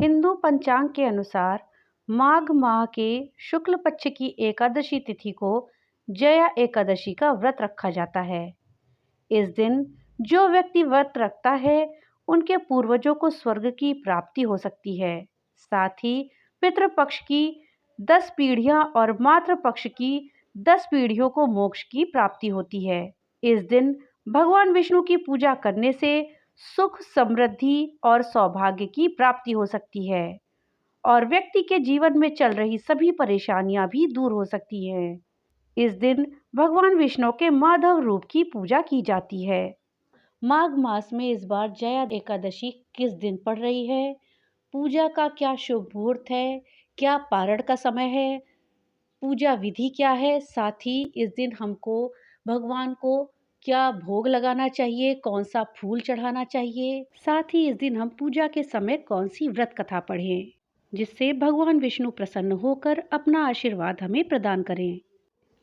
हिंदू पंचांग के अनुसार माघ माह के शुक्ल पक्ष की एकादशी तिथि को जया एकादशी का व्रत रखा जाता है। इस दिन जो व्यक्ति व्रत रखता है उनके पूर्वजों को स्वर्ग की प्राप्ति हो सकती है। साथ ही पितृपक्ष की 10 पीढ़ियां और मातृ पक्ष की 10 पीढ़ियों को मोक्ष की प्राप्ति होती है। इस दिन भगवान विष्णु की पूजा करने से सुख, समृद्धि और सौभाग्य की प्राप्ति हो सकती है और व्यक्ति के जीवन में चल रही सभी परेशानियां भी दूर हो सकती हैं। इस दिन भगवान विष्णु के माधव रूप की पूजा की जाती है। माघ मास में इस बार जया एकादशी किस दिन पड़ रही है? पूजा का क्या शुभ मुहूर्त है? क्या पारण का समय है? पूजा विधि क्या है? साथ ही इस दिन हमको भगवान को क्या भोग लगाना चाहिए? कौन सा फूल चढ़ाना चाहिए? साथ ही इस दिन हम पूजा के समय कौन सी व्रत कथा पढ़ें जिससे भगवान विष्णु प्रसन्न होकर अपना आशीर्वाद हमें प्रदान करें।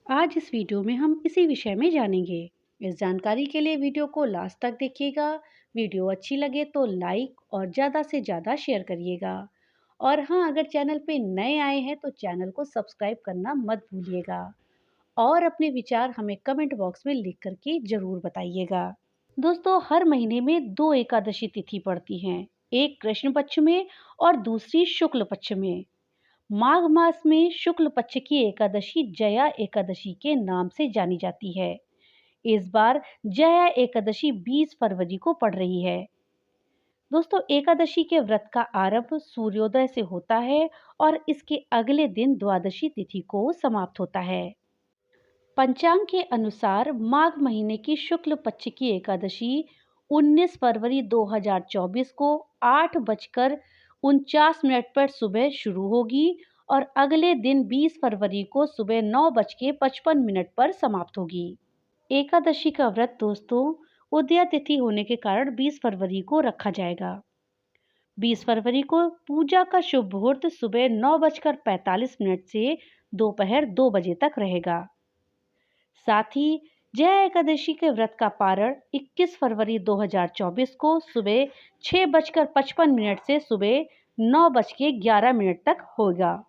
आज इस वीडियो में हम इसी विषय में जानेंगे। इस जानकारी के लिए वीडियो को लास्ट तक देखिएगा। वीडियो अच्छी लगे तो लाइक और ज़्यादा से ज़्यादा शेयर करिएगा। और हाँ, अगर चैनल पे नए आए हैं तो चैनल को सब्सक्राइब करना मत भूलिएगा और अपने विचार हमें कमेंट बॉक्स में लिख करके ज़रूर बताइएगा। दोस्तों, हर महीने में 2 एकादशी तिथि पड़ती हैं, एक कृष्ण पक्ष में और दूसरी शुक्ल पक्ष में। माघ मास में शुक्ल पक्ष की एकादशी जया एकादशी के नाम से जानी जाती है। इस बार जया एकादशी 20 फरवरी को पड़ रही है। दोस्तों, एकादशी के व्रत का आरंभ सूर्योदय से होता है और इसके अगले दिन द्वादशी तिथि को समाप्त होता है। पंचांग के अनुसार माघ महीने की शुक्ल पक्ष की एकादशी 19 फरवरी 2024 को 8:49 पर सुबह शुरू होगी और अगले दिन 20 फरवरी को सुबह 9:55 पर समाप्त होगी। एकादशी का व्रत दोस्तों उदया तिथि होने के कारण 20 फरवरी को रखा जाएगा। 20 फरवरी को पूजा का शुभ मुहूर्त सुबह 9:45 से दोपहर 2 बजे तक रहेगा। साथ ही जया एकादशी के व्रत का पारण 21 फरवरी 2024 को सुबह 6:55 से सुबह 9:11 तक होगा।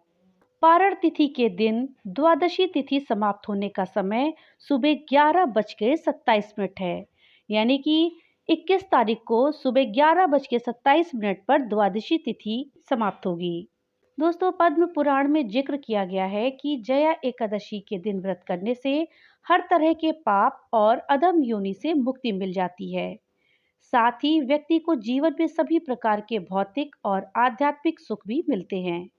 पारण तिथि के दिन द्वादशी तिथि समाप्त होने का समय सुबह 11:27 है, यानी कि 21 तारीख को सुबह 11:27 पर द्वादशी तिथि समाप्त होगी। दोस्तों, पद्म पुराण में जिक्र किया गया है कि जया एकादशी के दिन व्रत करने से हर तरह के पाप और अधम योनि से मुक्ति मिल जाती है। साथ ही व्यक्ति को जीवन में सभी प्रकार के भौतिक और आध्यात्मिक सुख भी मिलते हैं।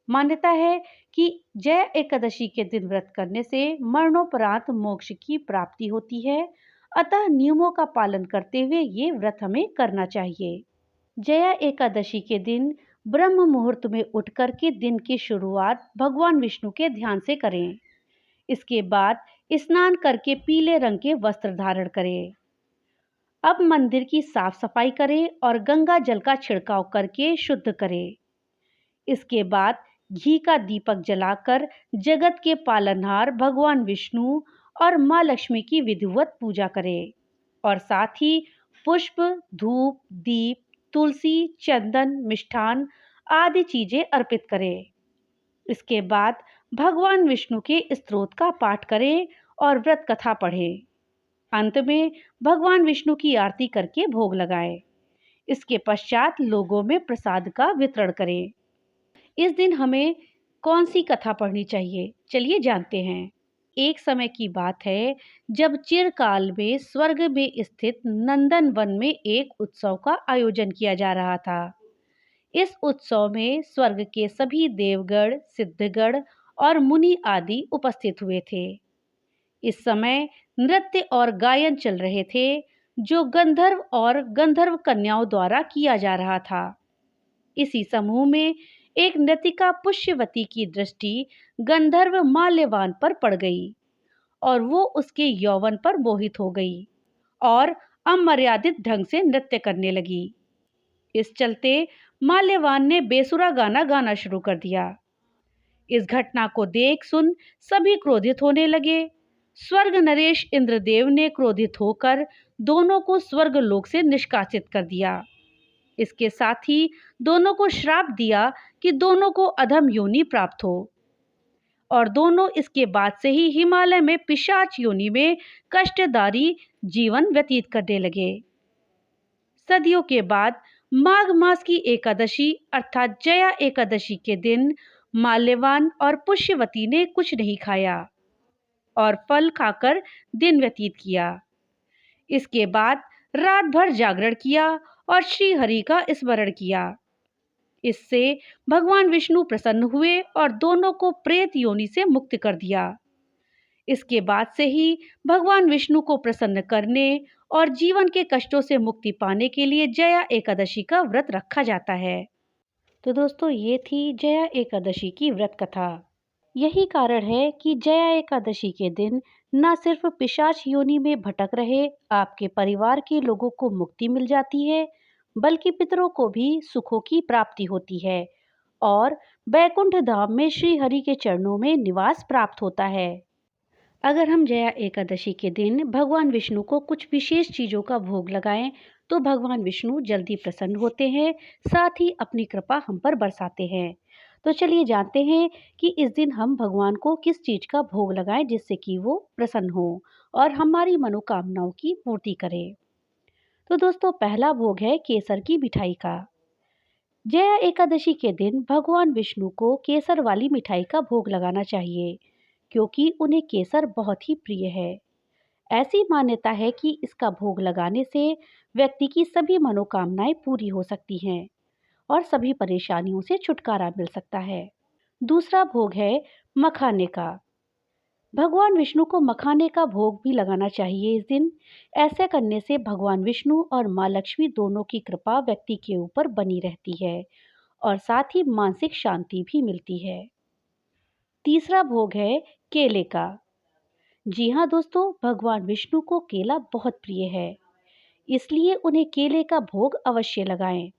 मान्यता है कि जया एकादशी के दिन व्रत करने से मरणोपरांत मोक्ष की प्राप्ति होती है, अतः नियमों का पालन करते हुए ये व्रत हमें करना चाहिए। जया एकादशी के दिन ब्रह्म मुहूर्त में उठ करके दिन की शुरुआत भगवान विष्णु के ध्यान से करें। इसके बाद स्नान करके पीले रंग के वस्त्र धारण करें। अब मंदिर की साफ सफाई करें और गंगा जल का छिड़काव करके शुद्ध करें। इसके बाद घी का दीपक जलाकर जगत के पालनहार भगवान विष्णु और मां लक्ष्मी की विधिवत पूजा करें और साथ ही पुष्प, धूप, दीप, तुलसी, चंदन, मिष्ठान आदि चीजें अर्पित करें। इसके बाद भगवान विष्णु के स्तोत्र का पाठ करें और व्रत कथा पढ़ें। अंत में भगवान विष्णु की आरती करके भोग लगाएं। इसके पश्चात लोगों में प्रसाद का वितरण करें। इस दिन हमें कौन सी कथा पढ़नी चाहिए, चलिए जानते हैं। एक समय की बात है जब चिरकाल में स्वर्ग में स्थित नंदन वन में एक उत्सव का आयोजन किया जा रहा था। इस उत्सव में स्वर्ग के सभी देवगण, सिद्धगण और मुनि आदि उपस्थित हुए थे। इस समय नृत्य और गायन चल रहे थे जो गंधर्व और गंधर्व कन्याओं द्वारा किया जा रहा था। इसी समूह में एक नृतिका पुष्यवती की दृष्टि गंधर्व माल्यवान पर पड़ गई और वो उसके यौवन पर मोहित हो गई और अमर्यादित ढंग से नृत्य करने लगी। इस चलते माल्यवान ने बेसुरा गाना गाना शुरू कर दिया। इस घटना को देख सुन सभी क्रोधित होने लगे। स्वर्ग नरेश इंद्रदेव ने क्रोधित होकर दोनों को स्वर्ग लोक से निष्कासित कर दिया। इसके साथ ही दोनों को श्राप दिया कि दोनों को अधम योनि प्राप्त हो, और दोनों इसके बाद से ही हिमालय में पिशाच योनि में कष्टदारी जीवन व्यतीत करने लगे। सदियों के बाद माघ मास की एकादशी अर्थात जया एकादशी के दिन माल्यवान और पुष्यवती ने कुछ नहीं खाया और फल खाकर दिन व्यतीत किया। इसके बाद रात भर जागरण किया और श्री हरि का स्मरण किया। इससे भगवान विष्णु प्रसन्न हुए और दोनों को प्रेत योनि से मुक्त कर दिया। इसके बाद से ही भगवान विष्णु को प्रसन्न करने और जीवन के कष्टों से मुक्ति पाने के लिए जया एकादशी का व्रत रखा जाता है। तो दोस्तों, ये थी जया एकादशी की व्रत कथा। यही कारण है कि जया एकादशी के दिन न सिर्फ पिशाच योनि में भटक रहे आपके परिवार के लोगों को मुक्ति मिल जाती है, बल्कि पितरों को भी सुखों की प्राप्ति होती है और बैकुंठ धाम में श्री हरि के चरणों में निवास प्राप्त होता है। अगर हम जया एकादशी के दिन भगवान विष्णु को कुछ विशेष चीज़ों का भोग लगाएं तो भगवान विष्णु जल्दी प्रसन्न होते हैं, साथ ही अपनी कृपा हम पर बरसाते हैं। तो चलिए जानते हैं कि इस दिन हम भगवान को किस चीज़ का भोग लगाएं जिससे कि वो प्रसन्न हो और हमारी मनोकामनाओं की पूर्ति करे। तो दोस्तों, पहला भोग है केसर की मिठाई का। जया एकादशी के दिन भगवान विष्णु को केसर वाली मिठाई का भोग लगाना चाहिए, क्योंकि उन्हें केसर बहुत ही प्रिय है। ऐसी मान्यता है कि इसका भोग लगाने से व्यक्ति की सभी मनोकामनाएं पूरी हो सकती हैं और सभी परेशानियों से छुटकारा मिल सकता है। दूसरा भोग है मखाने का। भगवान विष्णु को मखाने का भोग भी लगाना चाहिए इस दिन। ऐसे करने से भगवान विष्णु और माँ लक्ष्मी दोनों की कृपा व्यक्ति के ऊपर बनी रहती है और साथ ही मानसिक शांति भी मिलती है। तीसरा भोग है केले का। जी हाँ दोस्तों, भगवान विष्णु को केला बहुत प्रिय है, इसलिए उन्हें केले का भोग अवश्य लगाएं।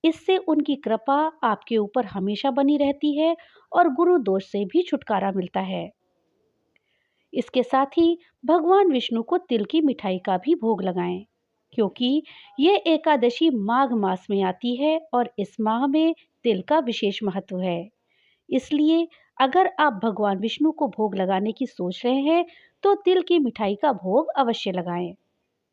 इससे उनकी कृपा आपके ऊपर हमेशा बनी रहती है और गुरु दोष से भी छुटकारा मिलता है। इसके साथ ही भगवान विष्णु को तिल की मिठाई का भी भोग लगाएं, क्योंकि ये एकादशी माघ मास में आती है और इस माह में तिल का विशेष महत्व है। इसलिए अगर आप भगवान विष्णु को भोग लगाने की सोच रहे हैं तो तिल की मिठाई का भोग अवश्य लगाएं।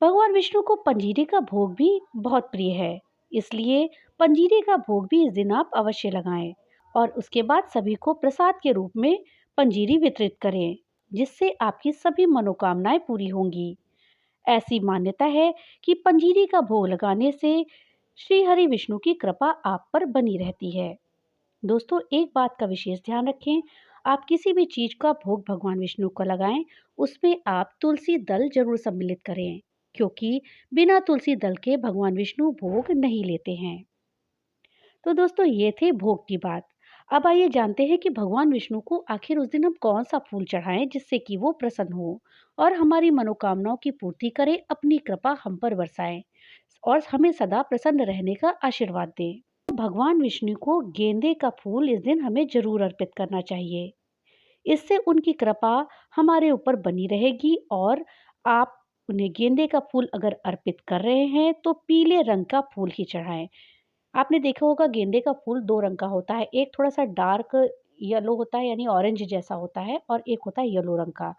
भगवान विष्णु को पंजीरी का भोग भी बहुत प्रिय है, इसलिए पंजीरी का भोग भी इस दिन आप अवश्य लगाएं और उसके बाद सभी को प्रसाद के रूप में पंजीरी वितरित करें, जिससे आपकी सभी मनोकामनाएं पूरी होंगी। ऐसी मान्यता है कि पंजीरी का भोग लगाने से श्री हरि विष्णु की कृपा आप पर बनी रहती है। दोस्तों, एक बात का विशेष ध्यान रखें, आप किसी भी चीज का भोग भगवान विष्णु को लगाएं, उसमें आप तुलसी दल जरूर सम्मिलित करें, क्योंकि बिना तुलसी दल के भगवान विष्णु भोग नहीं लेते हैं। तो दोस्तों, ये थे भोग की बात। अब आइए जानते हैं कि भगवान विष्णु को आखिर उस दिन हम कौन सा फूल चढ़ाएं जिससे कि वो प्रसन्न हो और हमारी मनोकामनाओं की पूर्ति करे, अपनी कृपा हम पर बरसाएं और हमें सदा प्रसन्न रहने का आशीर्वाद दें। भगवान विष्णु को गेंदे का फूल इस दिन हमें जरूर अर्पित करना चाहिए। इससे उनकी कृपा हमारे ऊपर बनी रहेगी और आप उन्हें गेंदे का फूल अगर अर्पित कर रहे हैं तो पीले रंग का फूल ही चढ़ाएं। आपने देखा होगा गेंदे का फूल दो रंग का होता है, एक थोड़ा सा डार्क येलो होता है यानी ऑरेंज जैसा होता है और एक होता है येलो रंग का।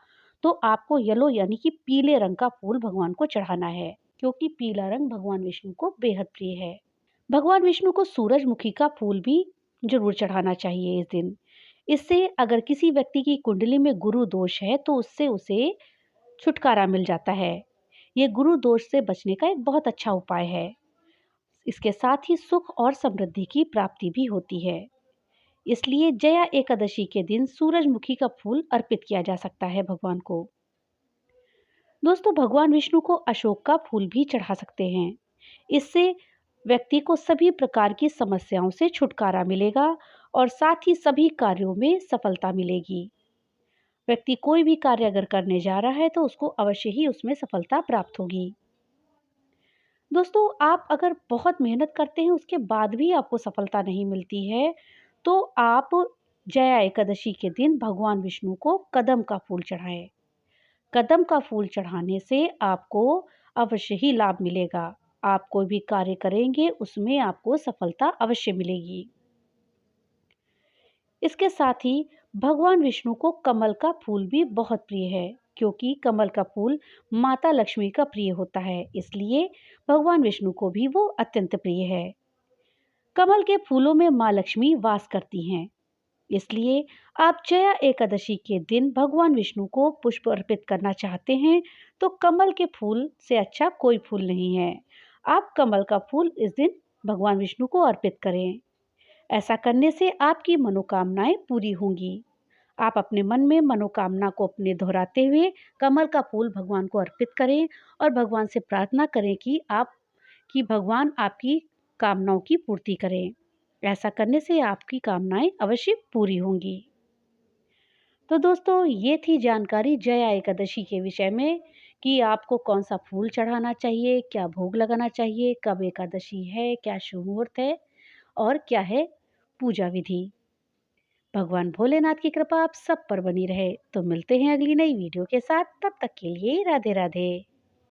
तो आपको येलो यानी कि पीले रंग का फूल भगवान को चढ़ाना है, क्योंकि पीला रंग भगवान विष्णु को बेहद प्रिय है। भगवान विष्णु को सूरजमुखी का फूल भी जरूर चढ़ाना चाहिए इस दिन। इससे अगर किसी व्यक्ति की कुंडली में गुरु दोष है तो उससे उसे छुटकारा मिल जाता है। ये गुरु दोष से बचने का एक बहुत अच्छा उपाय है। इसके साथ ही सुख और समृद्धि की प्राप्ति भी होती है। इसलिए जया एकादशी के दिन सूरजमुखी का फूल अर्पित किया जा सकता है भगवान को। दोस्तों, भगवान विष्णु को अशोक का फूल भी चढ़ा सकते हैं। इससे व्यक्ति को सभी प्रकार की समस्याओं से छुटकारा मिलेगा और साथ ही सभी कार्यों में सफलता मिलेगी। व्यक्ति कोई भी कार्य अगर करने जा रहा है तो उसको अवश्य ही उसमें सफलता प्राप्त होगी। दोस्तों, आप अगर बहुत मेहनत करते हैं उसके बाद भी आपको सफलता नहीं मिलती है तो आप जया एकादशी के दिन भगवान विष्णु को कदम का फूल चढ़ाएं। कदम का फूल चढ़ाने से आपको अवश्य ही लाभ मिलेगा। आप कोई भी कार्य करेंगे उसमें आपको सफलता अवश्य मिलेगी। इसके साथ ही भगवान विष्णु को कमल का फूल भी बहुत प्रिय है, क्योंकि कमल का फूल माता लक्ष्मी का प्रिय होता है, इसलिए भगवान विष्णु को भी वो अत्यंत प्रिय है। कमल के फूलों में माँ लक्ष्मी वास करती हैं, इसलिए आप जया एकादशी के दिन भगवान विष्णु को पुष्प अर्पित करना चाहते हैं तो कमल के फूल से अच्छा कोई फूल नहीं है। आप कमल का फूल इस दिन भगवान विष्णु को अर्पित करें। ऐसा करने से आपकी मनोकामनाएं पूरी होंगी। आप अपने मन में मनोकामना को अपने दोहराते हुए कमल का फूल भगवान को अर्पित करें और भगवान से प्रार्थना करें कि भगवान आपकी कामनाओं की पूर्ति करें। ऐसा करने से आपकी कामनाएं अवश्य पूरी होंगी। तो दोस्तों, ये थी जानकारी जया एकादशी के विषय में कि आपको कौन सा फूल चढ़ाना चाहिए, क्या भोग लगाना चाहिए, कब एकादशी है, क्या शुभ मुहूर्त है और क्या है पूजा विधि। भगवान भोलेनाथ की कृपा आप सब पर बनी रहे। तो मिलते हैं अगली नई वीडियो के साथ, तब तक के लिए राधे राधे।